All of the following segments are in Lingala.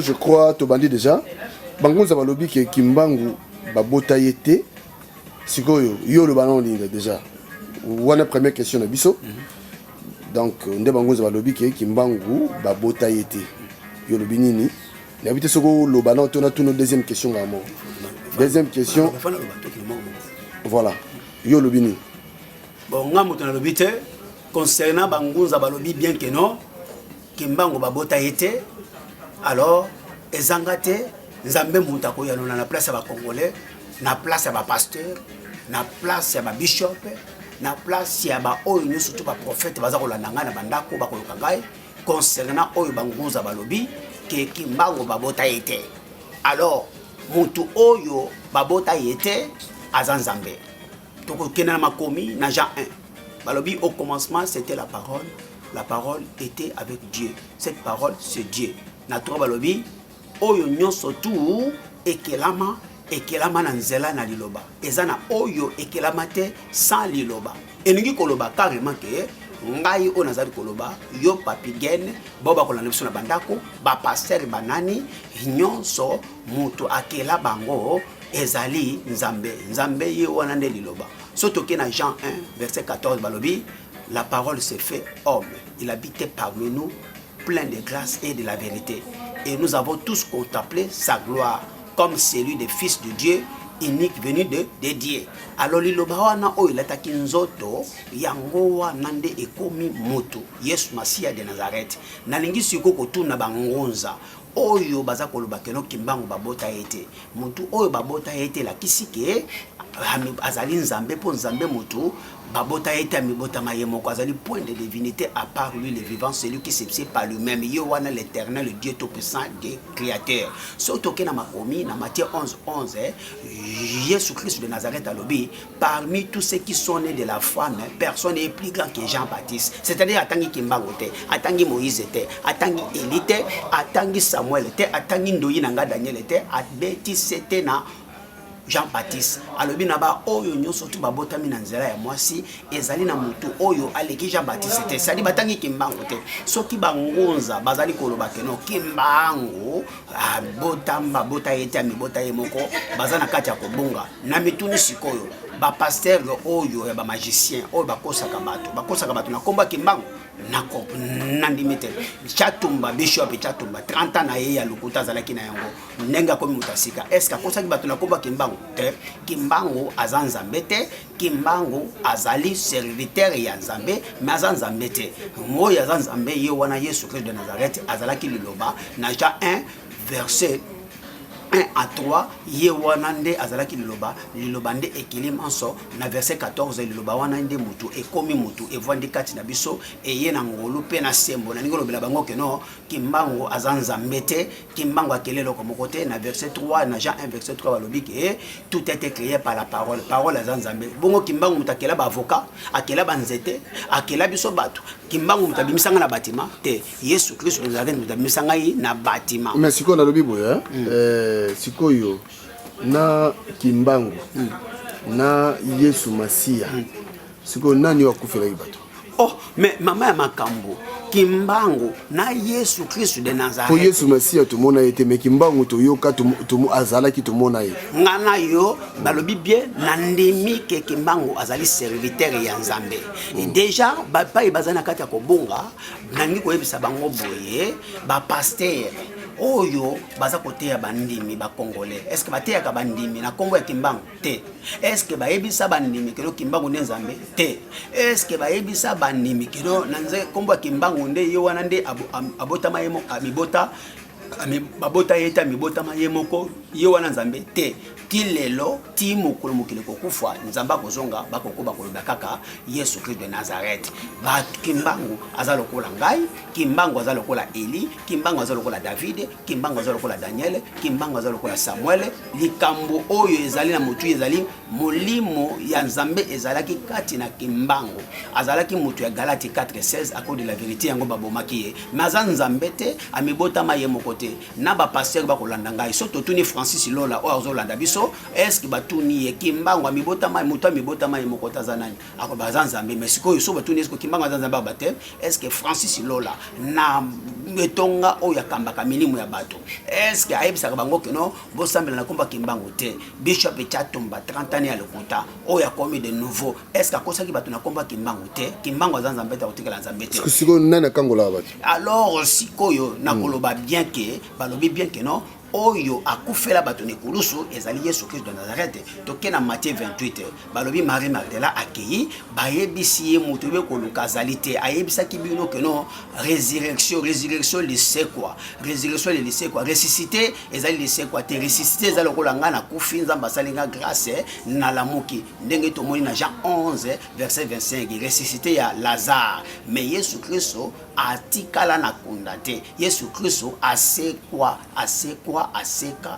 Je crois, Tobandi déjà. Bangonza balobi ke Kimbangu babota yete. Sikoyo, yo le ballon déjà. Wana première question na biso. Donc, nde bangonza balobi ke Kimbangu babota yete. Yo le binini. N'habite soko le ballon, on a tout notre deuxième question à moi. Deuxième question. Voilà. Yo le bini. Bon, nga moto na lobite concernant bangonza balobi bien que non. Kimbangu babota yete. Alors, ezangate nzambe muta ko yalona na place ya ba congolais, na place ya ba pasteur, na place ya ba bishop, na place ya ba oyo nyo surtout ba prophète baza ko landanga na bandako ba ko kangai concernant oyo bangonza balobi ke Kimbangu babota yete. Alors, mutu oyo babota yete azanzambe. Toko kena makomi na Jean 1. Balobi au commencement c'était la parole. La parole était avec Dieu. Cette parole c'est Dieu. Na trois balobi oyo nyonso tu ekelama na nzela na liloba ezana oyo ekelama te sans liloba elingi koloba carrément ke ngai o nazali koloba yo papigene boba kolanda biso na bandako ba pasteur banani nyonso mutu akela bango ezali nzambe ye wana nde liloba soto ke na Jean 1 verset 14 balobi la parole s'est fait homme il habitait parmi nous plein de grâce et de la vérité. Et nous avons tous contemplé sa gloire comme celui des fils de Dieu, unique venu de Dieu. Alors liloba wana oyo lataki nzoto yango wana nde ekomi moto Yesu Masia de Nazareth. Nalingi siko kotuna bangonza oyo baza koloba keno Kimbangu babota ete. Mutu oyo babota ete la kisike azali nzambe po nzambe mutu babota ete amibota mayemoko azali point de divinité à part lui le vivant celui qui s'est par lui-même Yohana l'éternel le Dieu tout puissant des créateurs surtout que na makomi na Matthieu 11:11 Jésus Christ de Nazareth alobi parmi tous ceux qui sont nés de la femme personne n'est plus grand que Jean-Baptiste c'est-à-dire atangi Kimbangu te atangi Moïse te atangi Élie te atangi Samuel te atangi Ndoyi nanga Daniel te abeti c'était na Jean-Baptiste alobi na ba oyo nyonso tu babotami na nzela ya mwasi ezali na mutu oyo aleki Jean-Baptiste te sali batangi Kimbangu te soki bangonza bazali koloba keno Kimbangu bota yete amibota ye moko bazana kati ya kobonga na mituni sikoyo ba pasteur oyo ya ba magicien oyo bakosaka bato na komba Kimbangu nako nandimete chatumba bishop chatumba 30 ans na ye ya lokuta zalaki na yango nenga komi mutasika est-ce akosaki bato na komba Kimbangu te Kimbangu azanzambe te Kimbangu azali serviteur ya nzambe mais azanzambe te moyo azanzambe ye wana Yesu Christ de Nazareth azalaki liloba na Jean 1 verset 1 à 3 ye wana nde azalaki liloba nde ekilimanso na verset 14 liloba wana nde mutu ekomi mutu evandi kati na biso eye na ngolu pe na sembo na ngolo bela bango keno Kimbangu azanzambe te Kimbangu akelelo ko mokote na verset 3 na Jean 1 verset 3 balobi ke tout a été créé par la parole azanzambe bongo Kimbangu mutakela ba avocat akela banzete akela biso bato Kimbangu mutabimisanga na bâtiment te Yesu Christ de Nazareth mutabimisanga na bâtiment mais siko na lobi boya sikoyo na Kimbangu na Yesu Masia sikoyo nani wakufela bato oh mais mama ya makambo Kimbangu na Yesu Christ de Nazareth po Yesu Masia tumona ete me Kimbangu to yoka tumu azala ki tumona ye ngana yo balobi bien na ndemi ke Kimbangu azali serviteur ya nzambe et déjà ba bazana kati ya kobonga nangi koyebisa bango boye ba pasteur oyo baza koteya bandimi ba congolais est-ce que bateya ka bandimi na Kongo ya Kimbangu te est-ce que baebisa bandimi kelo Kimbangu nde nzambe te est-ce que baebisa bandimi kelo nanze Kongo ya Kimbangu nde ye wana nde abota mayemo amibota babota yeta mibota mayemoko ye wana nzambe te tilelo ti mokolo mokili kokufa nzamba kozonga bakokoba koloba kaka Yesu Christ de Nazareth ba Kimbangu azalo kola ngai Kimbangu azalo kola Eli Kimbangu azalo kola David Kimbangu azalo kola Daniel Kimbangu azalo kola Samuel likambo oyo ezali na mutu ezali molimo ya nzambe ezalaki kati na Kimbangu azalaki mutu ya Galati 4:16 à cause de la vérité yango babomaki ye maza nzambe te amibota mayemoko te na ba pasteur ba kolanda ngai soto tuni Francis Lola o azolanda biso biso est-ce que batuni ye Kimbangu mibota mai muto mibota mai mokota zanani ako bazanzambe mais sikoyo so batuni est-ce que Kimbangu azanzambe bate est-ce que Francis Lola na metonga oya kambaka milimu ya bato est-ce que ayebisa bango que non bo sambela na komba Kimbangu te Bishop Chatumba 30 ans ya lokota oya komi de nouveau est-ce que akosaki bato na komba Kimbangu te Kimbangu azanzambe ta otikala nzambe te sikoyo nana kangola bato alors sikoyo na koloba bien que balobi bien que non oyo akufela bato ne kulusu ezali Yesu Christ de Nazareth toke na Matthieu 28 balobi Marie Magdala akei bayebisi ye mutu be koluka azalite ayebisaki bino que non résurrection le c'est quoi résurrection le c'est quoi ressuscité ezali le c'est quoi te ressuscité ezali kola ngana kufi nzamba salinga grâce na lamuki ndenge tomoni na Jean 11 verset 25 ressuscité ya Lazare mais Yesu Christ atikala na kundate Yesu Christ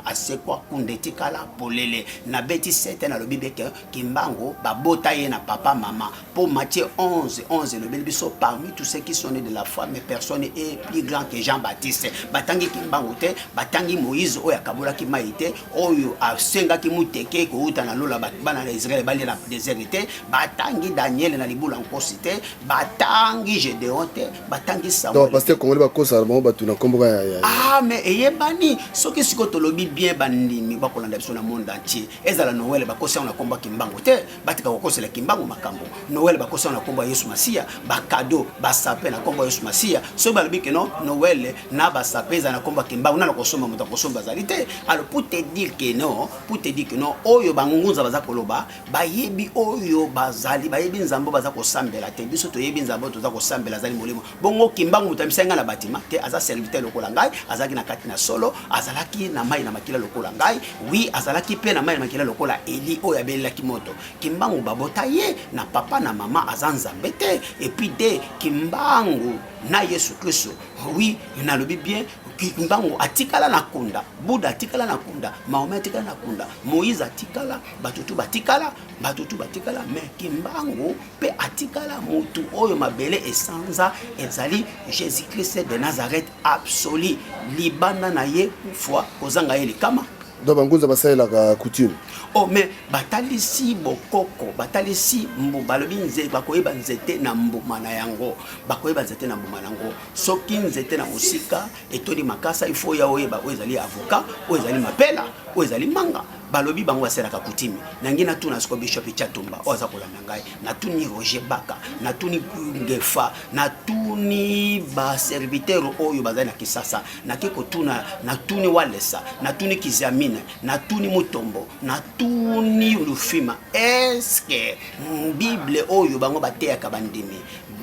asekwa kundetikala polele na beti 7 na lobibe ke Kimbangu babota ye na papa mama pour Matthieu 11 le biso parmi tous ceux qui sont nés de la foi mais personne est plus grand que Jean-Baptiste batangi Kimbangu te batangi Moïse oyo akabola ki maite oyo asenga ki muteke ko uta na lola bana na Israël bali na désert te batangi Daniel na libula nkosi te batangi Gédéon te batangi Samuel donc pasteur congolais bakosa bango bato na kombo ya ah mais eyebani soki siko tolobi bien bandimi bakolanda biso na monde entier ezala Noël bakosa na komba Kimbangu te batika kokosela Kimbangu makambo Noël bakosa na komba Yesu Masia bakado basape na komba Yesu Masia so balobi que non Noël na basape za na komba Kimbangu na kosoma muta kosomba zalité alors pour te dire que non oyo bangunza baza koloba bayebi oyo bazali bayebi nzambo baza kosambela te biso toyebi nzambo toza kosambela zali molimo bongo Kimbangu mutamisenga na batima te aza serviteur lokola ngai azaki na kati na solo azalaki na mai na makila lokola ngai oui azalaki pe na mai na makila lokola Eli oyo abelaki moto Kimbangu babota ye na papa na mama azanzambe te et puis de Kimbangu na Yesu Kristo oui nalobi bien Kimbangu atikala na kunda Buddha atikala na kunda Mahomet atikala na kunda Moïse atikala batutu batikala mais Kimbangu pe atikala mutu oyo mabele esanza ezali Jésus Christ de Nazareth absolu libanda na ye fois kozanga ye likama donc bangunza basalelaka coutume oh mais batalisi bokoko batalisi mbu balobi nze bakoyeba nzete na mbuma na yango bakoyeba nzete na mbuma nango soki nzete na musika etoli makasa il faut ya oyeba oyo ezali avocat oyo ezali mapela oyo ezali manga balobi bango baselaka kutimi nangi natuna siko Bishop Chatumba oza kolanda ngai natuni Roger Baka natuni Ngefa natuni ba serviteur oyo bazali na Kisasa nakiko tuna natuni Walesa natuni Kizamine natuni Mutombo natuni Lufima est-ce que Bible oyo bango bateyaka bandimi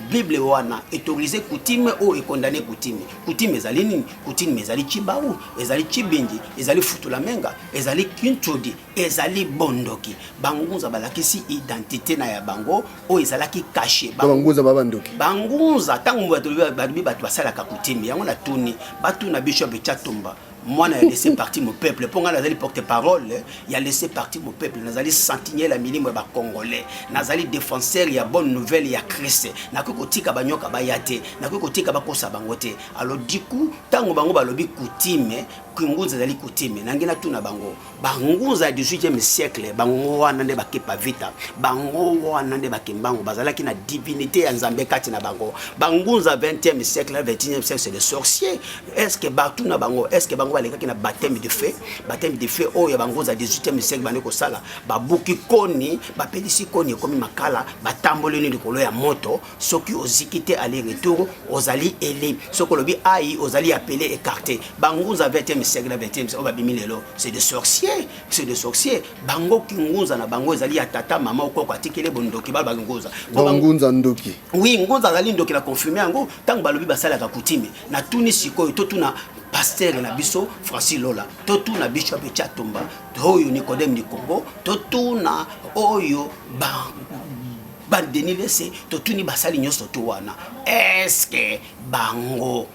Bible wana autorisé coutume ou est condamné coutume. Coutume ezali nini? Coutume ezali chibaou, ezali chibindi, ezali futula menga, ezali kinchodi, ezali bondoki. Bangunza balakisi identité na ya bango o ezalaki caché. Bangunza babandoki. Bangunza tangu batu basala ka coutume yango na tuni, batu na Bishop Chatumba. Moi, j'ai laissé partir mon peuple. Pour moi, j'ai porte-parole. Il a laissé partir mon peuple. Nous allons sentinelle la minime congolais. Nous allons défenseur. Il y a bonne nouvelle. Il y a Christ. Nous allons tika banyoka bayate. Nous allons tika bakosa bangote. Alors du coup, tant que bango balobi coutume, kunguza zali coutume. Nangina tuna bango. Banguza 18e siècle. Bango wana nde bakepa vita. Bango wana nde bakembango. Bazalaki na divinité ya Nzambe kati na bango. Banguza 20e siècle, 21e siècle c'est des sorciers. Est-ce que partout na bango, est-ce que bango les gars qui na baptême de feu oh ya bango za 18e siècle bane ko sala babuki koni bapelisi koni comme makala batamboleni likolo ya moto soki ozikite aller retour ozali ele soko lobi ai ozali appelé écarté bango za 20e siècle 20e siècle babimi lelo c'est des sorciers bango kingunza na bango ezali ya tata mama okoko atikele bondoki ba bangunza bangunza ndoki oui ngunza zali ndoki la confirmer yango tango balobi basala ka kutimi na tuni sikoyo to tuna pasteur na biso Francis Lola totu na Bishop Chatumba oyo Nicodème du Congo totu na oyo ba Denis Lese totu ni basali nyoso to wana est-ce que bango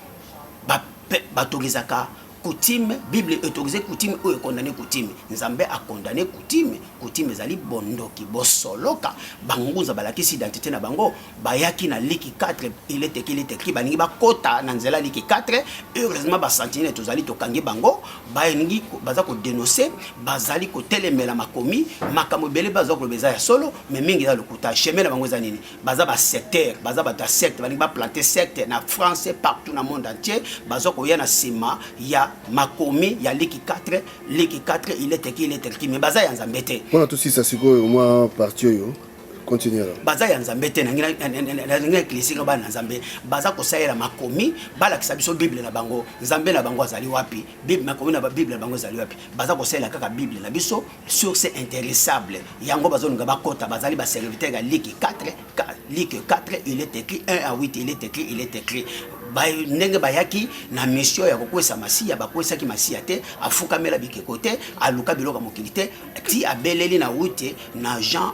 batorizaka coutume Bible autorisé coutume ou condamné coutume nzambe a condamné coutume ezali bondoki bosoloka bangunza balakisi identité na bango bayaki na liki 4 il est écrit baningi bakota na nzela liki 4 heureusement ba sentinelle tozali tokangi bango baningi baza ko dénoncer bazali ko telemela makomi makambo bele baza ko beza ya solo mais mingi za lokuta chemin na bango za nini baza ba secteur baza ba secte baningi ba planter secte na France partout na monde entier baza ko ya na sima ya makomi ya liki 4 il est écrit mais baza ya nzambe te on a tous ça siko au moins parti yo continuer baza ya nzambe te na ngina eklesi ba na nzambe baza ko saela makomi bala kisabiso bible na bango nzambe na bango azali wapi bible makomi na bible na bango azali wapi baza ko saela kaka bible na biso source intéressable yango bazo nga bakota bazali ba serviteur ya liki 4 il est écrit 1 à 8 il est écrit ndenge bayaki na mission ya kokwesa masiya bakwesaki masiya te afukamela bikeko te aluka biloko mokili te ti abeleli na wute na Jean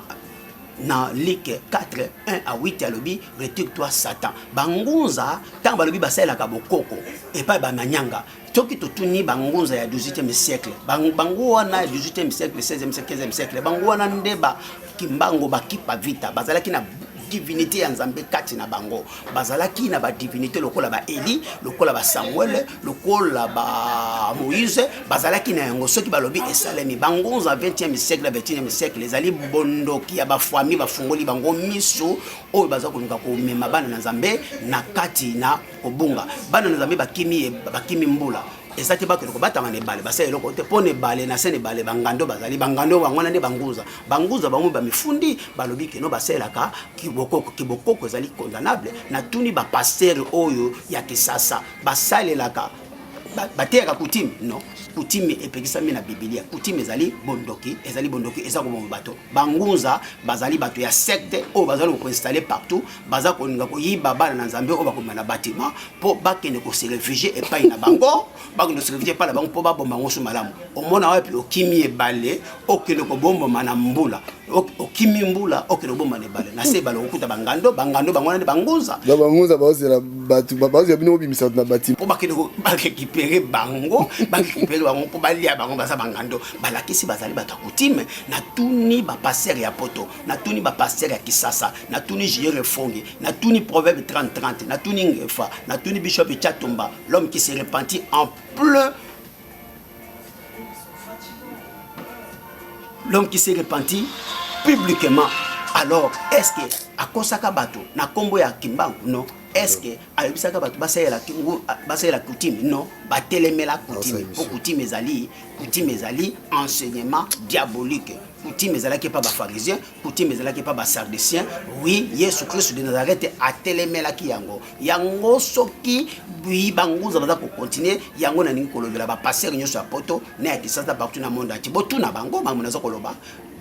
na Luc 4 1 à 8 alobi retire-toi Satan bangunza tant balobi basalaka bokoko epai bamanyanga toki totuni bangunza ya 18e siècle bango wana 18e siècle 16e siècle 15e siècle bango wana ndeba kimbango bakipa vita bazalaki na divinité ya nzambe kati na bango bazalaki na ba divinité lokola ba Eli lokola ba Samuel lokola ba Moïse bazalaki na yango soki balobi esalemi bangonza 20e siècle 21e siècle ezali bondoki ya ba famille bafungoli bango miso oyo baza kolinga ko mema bana na nzambe na kati na kobunga bana na nzambe bakimi mbula ezati bakelo ko batama ne bale basa eloko te pone bale na sene bale bangando bazali bangando bangwana ne banguza bango ba mifundi balobi keno baselaka kibokoko ezali condamnable na tuni ba pasteur oyo ya kisasa basalelaka bateka coutume non coutume epekisami na Biblia coutume ezali bondoki eza ko bato bangunza bazali bato ya secte o bazali ko installer partout baza ko ninga ko yiba bana na nzambe o bakoma na bâtiment po bakene ko se réfugier epai na bango bakene se réfugier pa na bango po ba bomba ngosu malamu omona wapi okimi ebale okene ko bomba na mbula okimi mbula okene bomba ne bale na se balo okuta bangando bangwana ne bangunza bazela batu bazela bino bimisa na bâtiment po bakene ko récupérer bango récupérer bango po balia bango baza bangando balakisi bazali bato coutume na tuni ba passer ya poto na tuni ba passer ya kisasa na tuni Jire Fongi na tuni proverbe 30 na tuni Ngefa na tuni bishop Chatumba l'homme qui se repentit en plein l'homme qui se repentit publiquement. Alors est-ce que akosaka bato na kombo ya kimbangu non est-ce que alibisaka bato basayela coutume non batelemela coutume po coutume ezali enseignement diabolique coutume ezalaki pa ba pharisien coutume ezalaki pa ba sadducéen oui Yesu Christ de Nazareth atelemelaki yango soki bi banguza baza ko continuer yango na ningi kolobela ba passer nyonso ya poto na ya kisasa partout na monde ati botu na bango bamunaza koloba.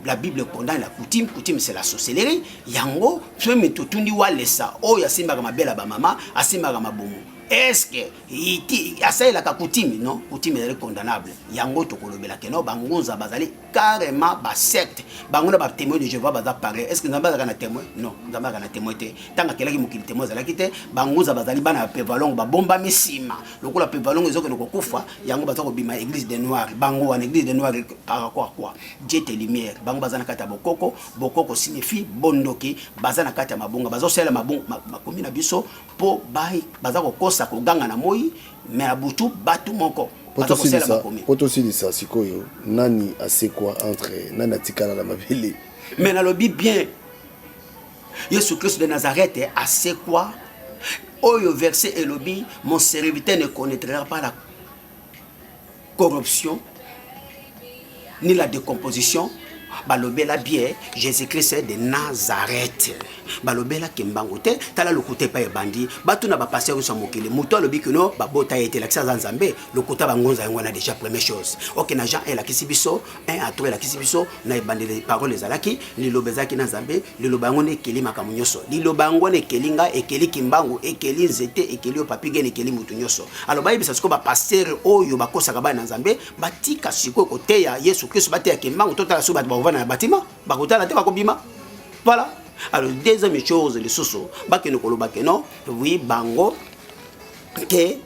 La Bible condamne la coutume c'est la sorcellerie yango femme totundi walesa o ya simba kama bela ba mama asimba kama bomo est-ce que iti asaila ka coutume non coutume est condamnable yango tokolobela ke no bangonza bazali carrément ba secte bangona ba témoin de Jéhovah baza pareil est-ce que nzamba za kana témoin non nzamba kana témoin te tanga kelaki mokili témoin zala kite bangonza bazali bana pevalong ba bomba misima lokola pevalong ezoke nokufa yango baza ko bima église des noirs bango en église des noirs par rapport à quoi Dieu te lumière bango bazana kata bokoko signifie bondoki bazana kata mabonga bazo sela mabonga makomi na biso po bai baza ko koganga na moi mais abutu batu moko potosilisa sikoyo nani asekwa entre nani atikala la mabele mais na lobi bien Yesu Christ de Nazareth asekwa oyo verset elobi mon serviteur ne connaîtra pas la corruption ni la décomposition balobela bien Jésus-Christ de Nazareth balobela kimbango te tala lokuta pa ebandi batu na ba passer so mokili muto lobi que no babota été la kisa nzambe lokuta bangonza yango na déjà première chose OK na Jean et la kisibiso 1 à 3 la kisibiso na ebandi les paroles ezalaki lilobezaki na nzambe lilobango ne keli makamu nyoso lilobango ne kelinga ekeli kimbango ekeli nzete ekeli opapigene ekeli mutu nyoso alors bayebisa siko ba passer oyo bakosaka ba na nzambe batika siko kote ya Yesu Christ batia kimbango totala so bat na bâtiment bakotala te bakobima voilà. Alors deuxième chose les soso bakeno koloba que non oui bango que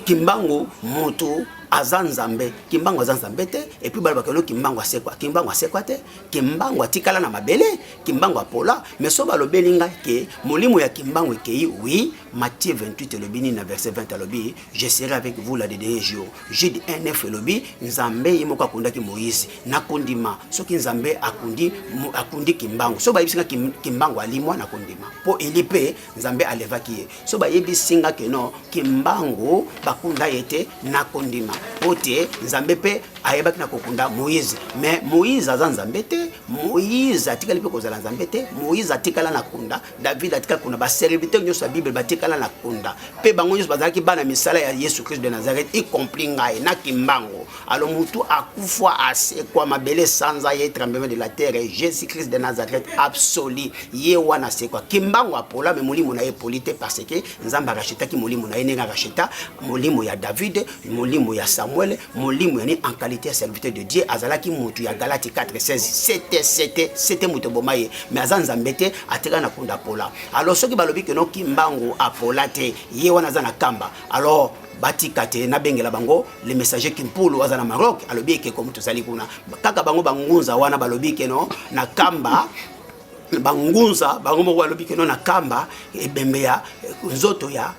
Kimbangu moto azanzambe Kimbangu azanzambe te et puis bala bakelo Kimbangu asekwa te Kimbangu atikala na mabele Kimbangu apola mais so balobelinga ke molimo ya Kimbangu ekei oui Matthieu 28 lobini na verset 20 lobi je serai avec vous là de derniers jours Jude 1:9 lobi nzambe yimoka kundaki Moïse nakondima soki nzambe akundi Kimbangu so bayibisinga Kimbangu alimwa nakondima po elipe nzambe alevaki ye so bayibisinga ke no Kimbangu bakunda yete nakondima pote nzambe pe ayebaki na kokunda Moïse mais Moïse azan nzambe te Moïse atikali pe kozala nzambe te Moïse atikala na kunda David atikala kuna ba serviteur nyoso ya Bible batikala na kunda pe bango nyoso bazalaki bana misala ya Yesu Christ de Nazareth y compris ngai na Kimbangu alors mutu akufwa asekwa mabele sanza ye tremblement de la terre et Jésus Christ de Nazareth absolu ye wana sekwa Kimbangu apola mais molimo na ye polite parce que nzamba racheta ki molimo na ye nenga racheta molimo ya David molimo ya Samuel molimo ya ni en qualité de serviteur de Dieu azalaki mutu ya Galate 4:16 c'était mutu bomaye mais azanza mbete ateka na kunda pola alors soki balobi que no Kimbangu apola te ye wana zana kamba alors batikate na bengela bango le messager Kimpulu aza na Maroc alobi ke comme tozali kuna kaka bango bangunza wana balobi ke no na kamba bangunza bango moko balobi ke no na kamba ebembe ya nzoto ya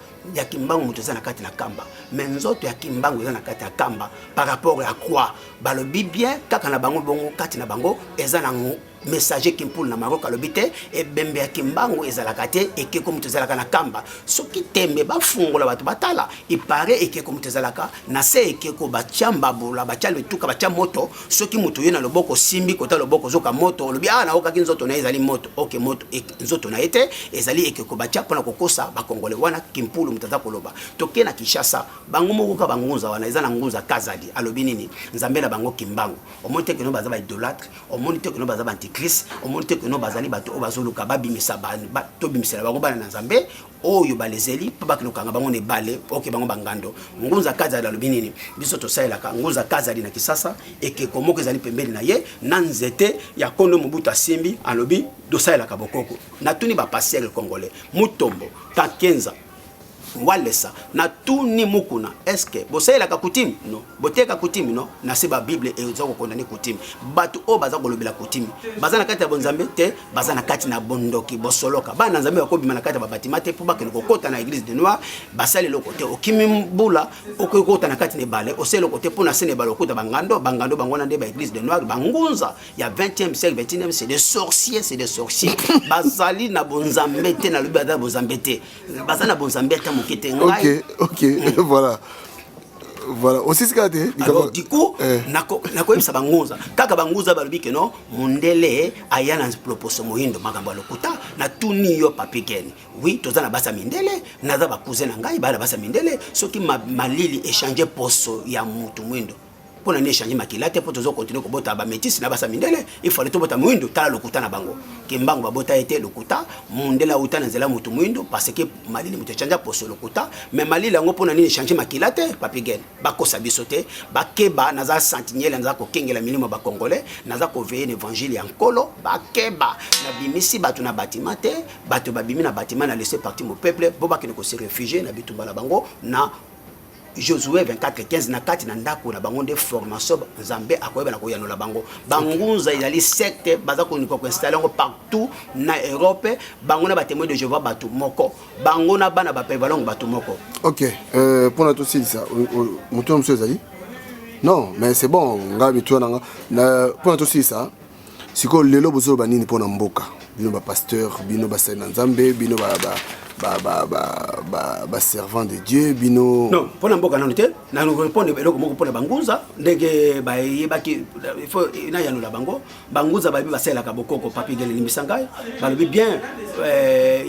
Kimbangu mutu na kati na kamba mais nzoto ya Kimbangu eza na kati ya kamba par rapport à quoi balobi bien kaka na bango bongo kati na bango eza na messager Kimpulu na Maroc alobite e bembe ya Kimbangu ezalaka te ekeko mutu ezalaka na kamba soki tembe bafungola bato batala ipare ekeko mutu ezalaka na se ekeko bachamba bola bachale tuka bacha moto soki mutu yena loboko simbi kota loboko zoka moto lobi na okaki nzoto na ezali moto OK moto nzoto na ete ezali ekeko bacha pona kokosa bakongole wana Kimpulu mutaza koloba toke na Kinshasa bango moko ka bangunza wana ezana ngunza kazadi alobi nini nzambe na bango Kimbangu omonte ke no baza ba idolâtre omonte ke no baza ba Christ au monde que nous bazali bato bazoluka babimisa ba to bimisela bango bana na nzambe oyo balezeli pa bakilokanga bango ne bale OK bango bangando ngunza kaza la lobinini biso to saela ka ngunza kaza na Kisasa eke komoko ezali pembeni na ye na nzete ya kondo Mobutu asimbi alobi do saela ka bokoko na tuni ba passer congolais mutombo ta 15 walesa na tuni mukuna est-ce que bosayela ka kutimi no boteka kutimi no na se ba Bible ezo ko kondane kutimi batu o baza kolobela kutimi baza na kati ya bonzambe te baza na kati na bondoki bosoloka bana nzambe bakobima na kati ya babatima te po bakene kokota na église de Noir basali le côté okimi mbula okokota na kati ne bale oselo côté pona sene bale okota bangando bango na nde ba église de Noir bangunza ya 20e siècle 21e c'est des sorciers bazali na bonzambe te na lobi baza bonzambe te baza na bonzambe te OK, voilà. Aussi ce que alors du coup nako yebisa bangunza kaka bangunza balobi ke no mundele aya na proposo moyindo makambo lokuta na tuni yo papigeni oui toza na basa mindele naza ba cousin na ngai bala basa mindele soki malili échanger poso ya mutu mwindo pona ne changer makilate po tozo continuer ko bota ba métis na basa mindele il faut to bota mwindo tala lokuta na bango Kimbangu ba bota ete lokuta mundela utana nzela mutu mwindo parce que malili mutu changer poso lokuta mais malili ngo pona ne changer makilate papigen bakosa bisote bakeba naza sentinelle naza ko kengela milimo ba congolais naza ko veiller l'évangile ya nkolo bakeba na bimisi batu na bâtiment te batu babimi na bâtiment na laisser partir mon peuple bo bakene ko se réfugier na bitumba na bango na Josué 24:15 na kati na ndako na bango de formation nzambe akoyeba na koyano la bango bangunza izali secte baza ko niko installer ngo partout na Europe bango na ba témoin de Jéhovah batu moko bango na bana ba pevalongo batu moko. OK, pour notre aussi ça muto monsieur ezali non mais c'est bon ngabi tu na pour notre aussi ça siko lelo bozo banini pona mboka bino ba pasteur bino ba sena nzambe bino ba servant de Dieu bino non pona mboka na nite na répondre eloko moko pona banguza ndenge ba yebaki il faut na yano la banguza ba bi basela ka bokoko papi gele limisangai ba le bien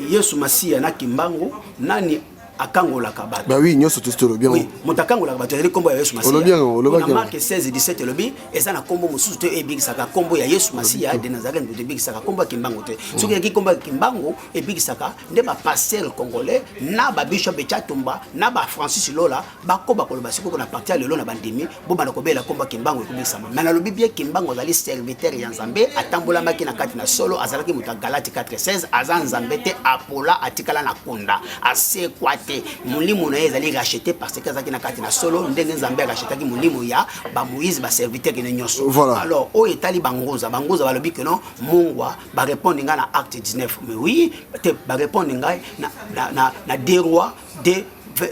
Yesu Masia na Kimbangu nani akangola kabata bah oui nyoso tout bien oui mutakangola kabata eli kombo ya Yesu Masia on Marc 16:17 lobi eza na kombo mususu te ebikisaka kombo ya Yesu Masia de Nazareth de ebikisaka kombo ya Kimbangu te soki yaki kombo ya Kimbangu ebikisaka nde ba pasteur congolais na ba bishop Chatumba na ba Francis Lola bakoba koloba siko na partir lelo na bandimi bo bana kobela kombo ya Kimbangu ekobikisama mais na lobi bien Kimbangu azali serviteur ya Nzambe atambola maki na kati na solo azalaki muta Galate 4:16 azan Nzambe te apola atikala na kunda asekwa te molimo na ye ezali racheté parce que azalaki na kati na solo ndenge nzambe arachetaki molimo ya bamoïse baserviteur kene nyonso. Alors oyo etali bangoza balobi que non mungwa barépondre ngai na acte 19 mais oui te barépondre ngai na 2 rois de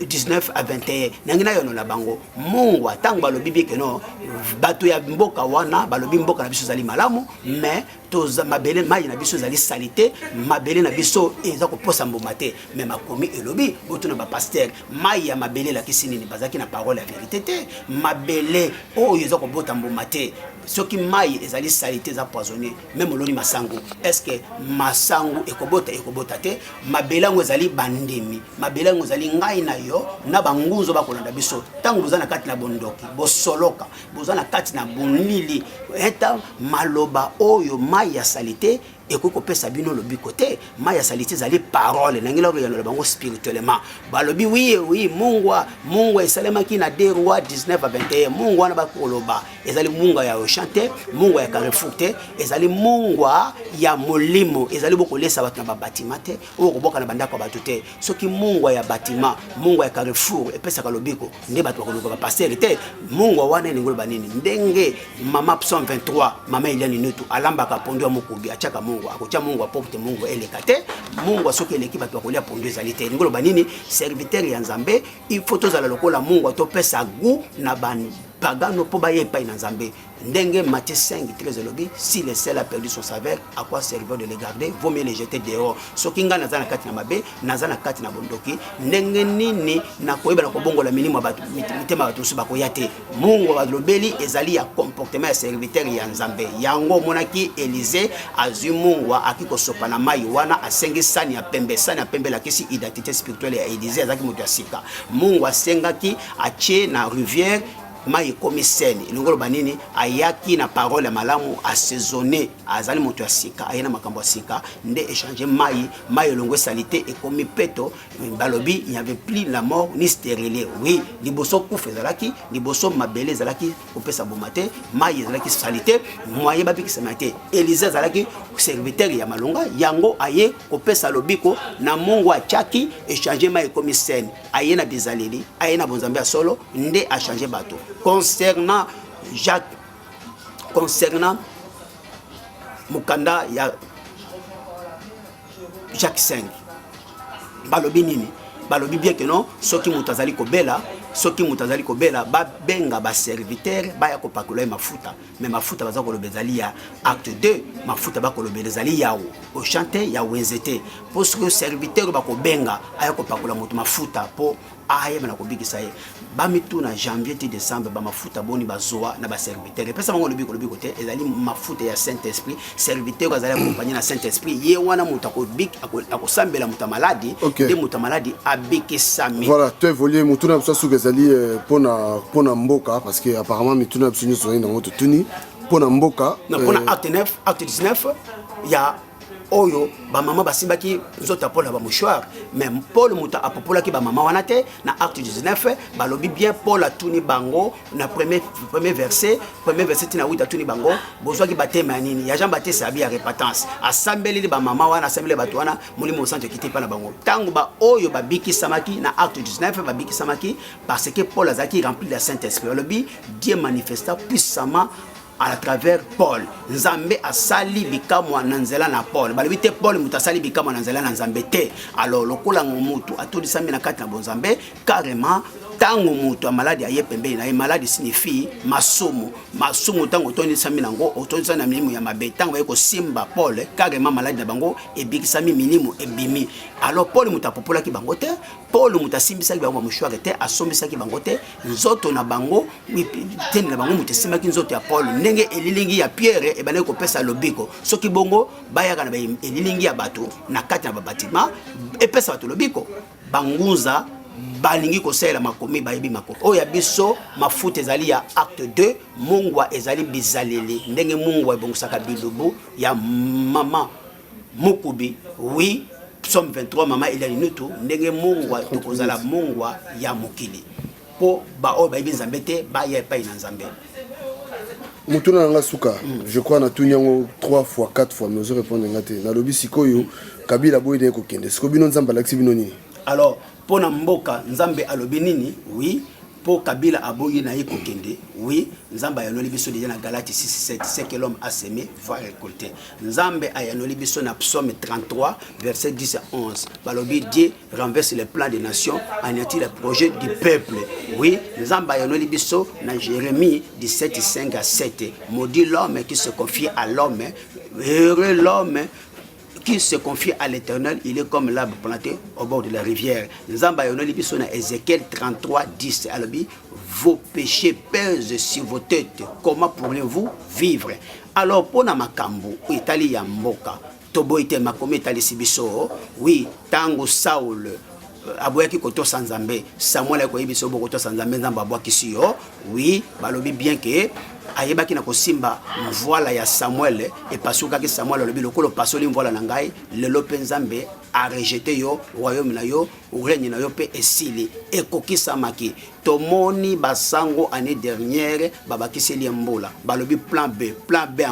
19 à 21 nangina yono la bango mungwa tango balobi bien que non bato ya mboka wana balobi mboka na biso zali malamu mais toza mabele mai na biso zali salité mabele na biso eza ko posa mboma te mais makomi elobi boto na ba pasteur mai ya mabele la kisini ni bazaki na parole la vérité te mabele o eza ko bota mboma te soki mai ezali salité za poisonné même oloni masango est-ce que masango ekobota te mabele ngo ezali bandemi mabele ngo ezali ngai na yo na banguzo bakolanda biso tango bozana kati na bondoki bosoloka bozana kati na bonili eta maloba oyo mai ya salité ekoko pesa bino lobi côté mai ya salité zali parole nangila ko yana bango spirituellement balobi oui mungwa esalemaki na 2 rois 19 à 21 mungwa na bakoloba ezali mungwa ya chanter mungwa ya Carrefour te ezali mungwa ya molimo ezali bokolesa bato na babatima te okoboka na bandako bato te soki mungwa ya batima mungwa ya Carrefour epesa ka lobiko nde bato bakoloba ba pasteur te mungwa wana ni ngolo banini ndenge mama Psalm 23 mama Eliane Nutu alambaka pondo ya mokubi achaka akotia mungu apopte mungu elekate mungu soki eleki bato bakolia pondo ezali te ngolo banini serviteur ya nzambe il faut tozala lokola mungu atopesa gu na pagano po baye pa na nzambe ndenge Matthieu 5:13 lobi si le sel a perdu son saveur à quoi servir de le garder vaut mieux le jeter dehors soki nga nazana kati na mabe nazana kati na bondoki ndenge nini na koyeba na kobongola milimo bato mitema bato so bakoya te mungu balobeli ezali ya comportement ya serviteur ya nzambe yango monaki Élisée azui mungu akiko sopa na mai wana asengi sani ya pembe la kesi identité spirituelle ya Élisée azaki moto ya sika mungu asengaki achie na rivière mai komiseni ilongolo banini ayaki na parole malamu assaisonné azali moto ya sika ayena makambo ya sika nde échanger mai elongwe salité et komi peto balobi il n'y avait plus la mort ni stérilé oui liboso kufa ezalaki liboso mabele ezalaki kopesa bomate mai ezalaki salité moye babikisa mate Élisée ezalaki serviteur ya malonga yango aye kopesa lobiko na mungu achaki échanger mai komiseni ayena bizaleli ayena bonzambe ya solo nde a changer bato concernant Mukanda ya Jacques 5 balobi nini balobi bien que non soki mutazali kobela ba benga ba serviteur ba ya kopakula mafuta mais mafuta baza kolobezali ya acte 2 mafuta ba kolobezali ya o chanter ya wenzete parce que serviteur ba ko benga aya kopakula moto mafuta po aye na kobikisa ye bamitu na janvier te décembre ba mafuta boni bazoa na ba serviteur pesa bango lobi côté ezali mafuta ya Saint-Esprit serviteur azali accompagné na Saint-Esprit ye wana moto akosambela moto maladi de moto maladi abikisami voilà tu évolué moto na biso ezali pona mboka parce que apparemment mitu na biso nyonso na moto tuni pona mboka pona acte 9 acte 19 ya oyo ba mama basimbaki nzota Paul ba mouchoir mais Paul muta apopolaki ba mama wana te na acte 19 balobi bien Paul atuni bango na premier verset tina 8 atuni bango bozwaki batema nini ya Jean Baptiste abi ya repentance asambeli ba mama wana asambeli bato wana molimo santo kiti pa na bango tango ba oyo babiki samaki na acte 19 babiki samaki parce que Paul azaki rempli de Saint-Esprit balobi Dieu manifesta puissamment à travers Paul nzambe asali bikamwa na nzela na Paul balobi te Paul mutasali bikamwa na nzela na nzambe te alors lokola mutu atodisami na kati na bonzambe carrément tango mutu maladi aye pembeni na maladi signifie masumu tango tondisami nango otondisami na milimo ya mabe tango yeko simba Paul carrément maladi na bango ebikisami milimo ebimi alors Paul muta popolaki bango te Paul muta simbisaki bango mouchoir te asombisaki bango te nzoto na bango teni na bango muta simbaki nzoto ya Paul ndenge elilingi ya Pierre ebane ko pesa lobiko soki bongo bayaka na elilingi ya bato na kati na babatima epesa bato lobiko bangunza balingi kosela makomi bayebi makomi oya biso mafuta ezali ya acte 2 mungwa ezali bizaleli ndenge mungwa ebongusaka bilubu ya mama Mukubi oui Psalm 23 mama Eliane Nutu ndenge mungwa tokozala mungwa ya mokili po ba oyo bayebi nzambe te baya epai na nzambe mutuna nga suka je crois na tunyango 3 fois 4 fois mais je répondre ngate na lobi sikoyo kabila boyde ko kende siko bino nzamba laksi bino nini alors pona mboka nzambe alobi nini oui po Kabila aboyi na ye kokende oui nzambe ayanoli biso déjà na Galate 6:7 c'est que l'homme a semé va récolter. Nzambe ayanoli biso na Psaume 33 verset 10 à 11 balobi Dieu renverse les plans des nations, anéantit les projets du peuple. Oui nzambe ayanoli biso na Jérémie 17:5 à 7 maudit l'homme qui se confie à l'homme, heureux l'homme qui se confie à l'Éternel, il est comme l'arbre planté au bord de la rivière. Nzamba yonoli biso na Ézéchiel 33:10 alobi vos péchés pèsent sur vos têtes, comment pourrez-vous vivre? Alors pour na makambo itali ya mboka toboite makomi itali sibiso oui tango Saul aboyaki kotosa Nzambe Samuel akoyebiso bokotosa Nzambe Nzambe abwakisi yo oui balobi bien que ayebaki na kosimba mvoila ya Samuel et pasukaki Samuel alobi lokolo pasoli mvoila na ngai lelo pe Nzambe a rejeté yo royaume na yo règne na yo pe esili ekokisamaki tomoni basango année dernière babakiseli mbola balobi plan B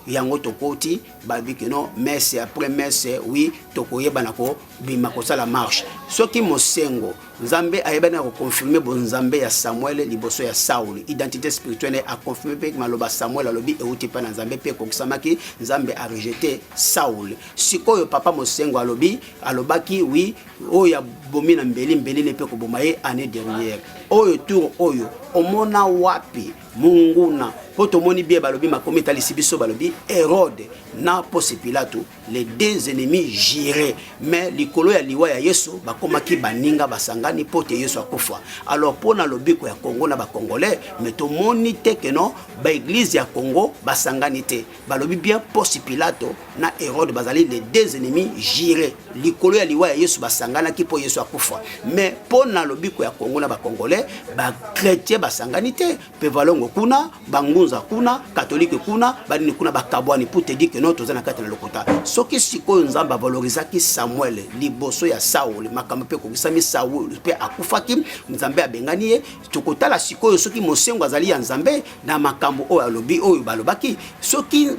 yango tokoti babi que non messe après messe oui tokoyeba nako bima kosala marche soki mosengo Nzambe ayeba na confirmer bon Nzambe ya Samuel liboso ya Saul identité spirituelle a confirmer pe maloba Samuel alobi euti pa na Nzambe pe kokisamaki Nzambe a rejeté Saul sikoyo papa mosengo alobi alobaki oui oya bomina mbeli pe ko bomaye année dernière oyo tour oyo omona wapi munguna poto moni bie balobi makomi talisi biso balobi Hérode na Ponce Pilate les deux ennemis jiraient mais likolo ya liwa ya Yesu bakomaki baninga basangani pote Yesu akufa. Alors pona lobiko ya Congo na ba congolais mais to moni te que non ba église ya Congo basangani te balobi bien Ponce Pilate na Hérode bazali les deux ennemis jiraient likolo ya liwa ya Yesu basangana ki po Yesu akufa. Mais pona lobiko ya Congo na ba congolais ba chrétien basangani te pe valongo kuna bangunza kuna catholique kuna bani kuna bakabwani pour te dire que non tozana kata na lokota soki sikoyo Nzamba valorisaki Samuel liboso ya Saul makambo pe kokisami Saul pe akufaki Nzambe abengani ye tokotala sikoyo soki mosengo azali ya Nzambe na makambo oyo alobi oyo balobaki soki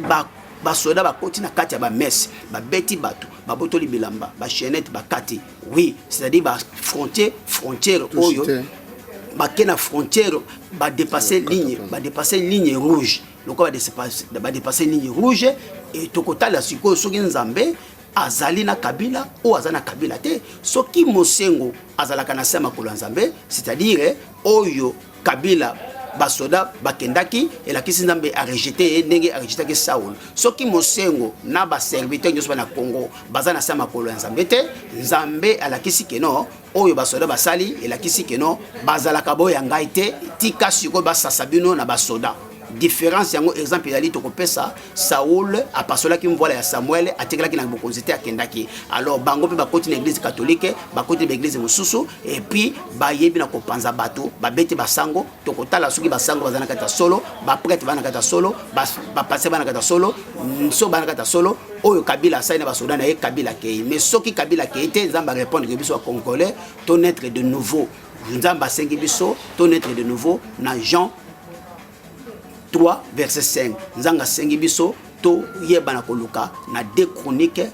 basoda bakoti na kati ya ba messe babeti bato babotoli bilamba ba chaînette bakati oui c'est-à-dire ba frontière oyo bakena frontière ba dépasser ligne rouge loko ba dépasser ligne rouge et tokotala sikoyo soki Nzambe azali na Kabila ou azana Kabila te soki mosengo azalaka na sema ko Nzambe c'est-à-dire oyo Kabila basoda bakendaki elakisi Nzambe a rejeté ndenge a rejeté que Saul soki mosengo na ba serviteur nyoso na Congo bazana sema ko Nzambe te Nzambe alakisi que non oyo basoda basali elakisi que non bazalaka boya ngai te tika siko basasabino na basoda différence yango exemple yali tokopesa Saul apasolaki mvoila ya Samuel atekelaki na bokonzité akendaki alors bango pe bakoti na église catholique bakoti na église mususu et puis bayebi na kopanza bato babeti basango tokotala soki basango bazana kata solo ba prêtre bana kata solo ba passer bana kata solo so bana kata solo oyo Kabila sai na basoda na ye Kabila kei mais soki Kabila kei te Nzamba répondre que biso congolais to naître de nouveau Nzamba sengi biso to naître de nouveau na Jean 3 verset 5 nzanga sengi biso to yeba na koluka na 2 Chroniques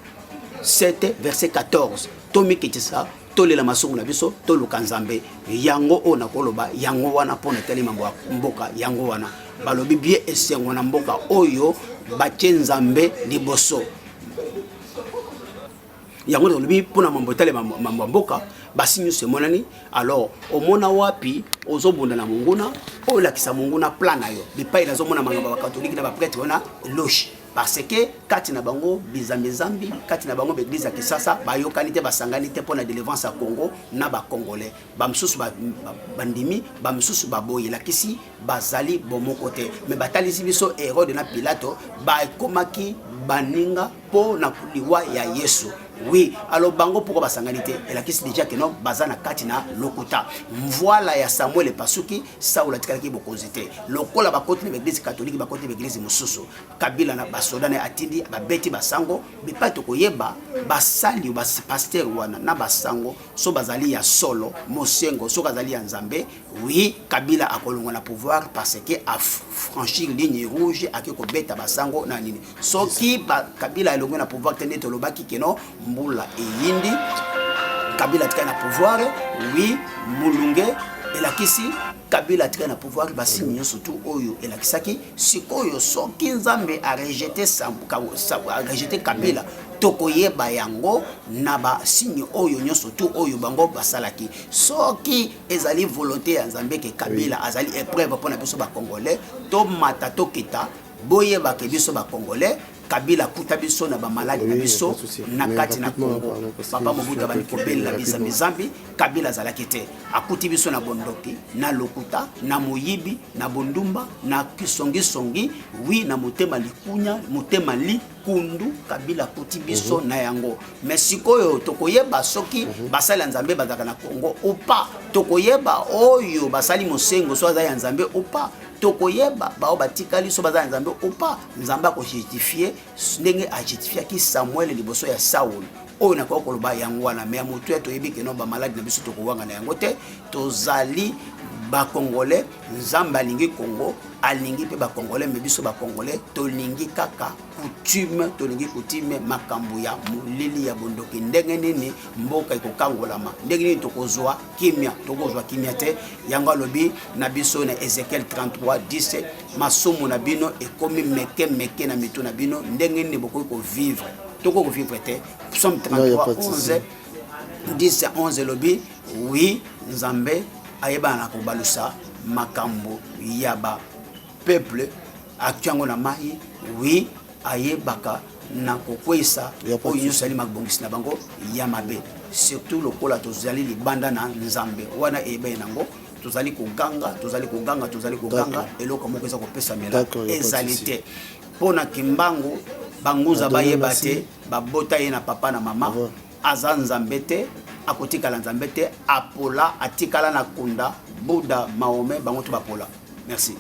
7 verset 14 to mikitisa to lela masungu na biso to luka Nzambe yango ona koloba yango wana pona tele mambo mboka yango wana balobi bien esengo na mboka oyo batie Nzambe liboso yango lobi pona mambo tele mambo mboka basinyo semonani alors omona wapi ozobunda na munguna o la kisa munguna plan na yo bipai nazo mona mangaba catholique na ba prêtre wana loche parce que kati na bango bizambi kati na bango l'église ya Kisasa bayokani te basangani te pona délivrance à Congo na ba congolais bamsusu bandimi bamsusu baboyi la kisi bazali bomoko te mais batalisi biso Hérode na Pilato ba komaki baninga po na kuliwa ya Yesu. Oui, alors bango pourquoi basanganité et la question déjà que non bazana katina lokota voilà ya Samuel et pasuki Saul a tikaki bokonzité lokola ba côté l'église catholique ba côté l'église mususu Kabila na basoda na atindi ba beti basango bipa to koyeba basali ba pasteur wana na basango so bazali ya solo mosengo so bazali ya Nzambe oui Kabila akolongo na pouvoir parce que a franchir ligne rouge akiko beta basango na nini soki ba Kabila elongo na pouvoir tende to lobaki que non mbula eyindi Kabila atika na pouvoir, oui, Mulunge elakisi Kabila atika na pouvoir basi nyonso tout oyo elakisaki sikoyo soki Nzambe a rejeté Kabila tokoyeba yango na ba signe oyo nyonso tout oyo bango basalaki soki ezali volonté ya Nzambe ke Kabila azali épreuve pona biso ba congolais to mata to kita boyeba ke biso ba congolais Kabila kuta biso na ba malade na biso na kati na Congo papa Mobutu bani kobeli na bizambi zambi Kabila zalaki te akuti biso na bondoki na lokuta na moyibi na bondumba na kisongi songi wi na motema likunya motema likundu Kabila kuti biso na yango mais sikoyo tokoyeba soki basali Nzambe bazaka na Congo opa tokoyeba oyo basali mosengo so za Nzambe opa tokoyeba bao batikali so baza Nzambe opa Nzambe ko justifier ndenge a justifier ki Samuel liboso ya Saul oyo na ko koloba yango wana mais mutu eto yebi ke no ba malade na biso tokowanga na yango te tozali ba congolais Nzambe alingi Congo alingi pe ba congolais mais biso ba congolais tolingi kaka coutume makambo ya mulili ya bondoki ndenge nini mboka ikokangolama ndenge nini tokozwa kimia te yango alobi na biso na Ezekiel 33:10 masumu na bino ekomi meke na mitu na bino ndenge nini bokoki ko vivre te Psaume 33:10-11 lobi oui Nzambe ayeba na kobalusa makambo ya ba peuple actuango na mai oui ayebaka na kokwesa oyo nyonso ali mabongisi na bango ya mabe surtout lokola tozali libanda na Nzambe wana ebe nango tozali koganga eloko moko eza kopesa mela ezali te mpona Kimbangu banguza bayeba te babota ye na papa na mama aza Nzambe te akotikala Nzambe te apola atikala na kunda Buddha Mahomet bango to bapola merci.